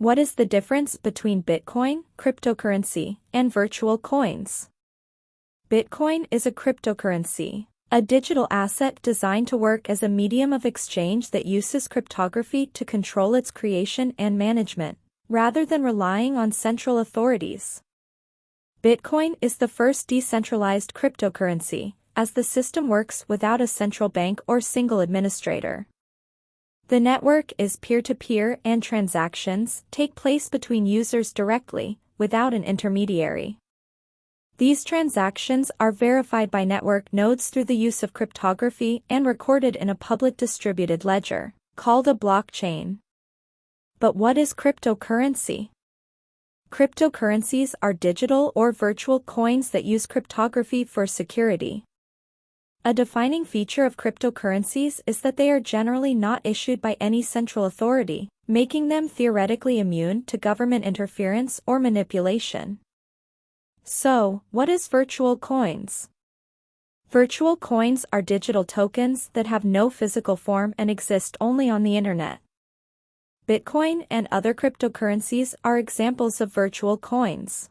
What is the difference between Bitcoin, cryptocurrency, and virtual coins? Bitcoin is a cryptocurrency, a digital asset designed to work as a medium of exchange that uses cryptography to control its creation and management, rather than relying on central authorities. Bitcoin is the first decentralized cryptocurrency, as the system works without a central bank or single administrator. The network is peer-to-peer and transactions take place between users directly, without an intermediary. These transactions are verified by network nodes through the use of cryptography and recorded in a public distributed ledger, called a blockchain. But what is cryptocurrency? Cryptocurrencies are digital or virtual coins that use cryptography for security. A defining feature of cryptocurrencies is that they are generally not issued by any central authority, making them theoretically immune to government interference or manipulation. So, what is virtual coins? Virtual coins are digital tokens that have no physical form and exist only on the internet. Bitcoin and other cryptocurrencies are examples of virtual coins.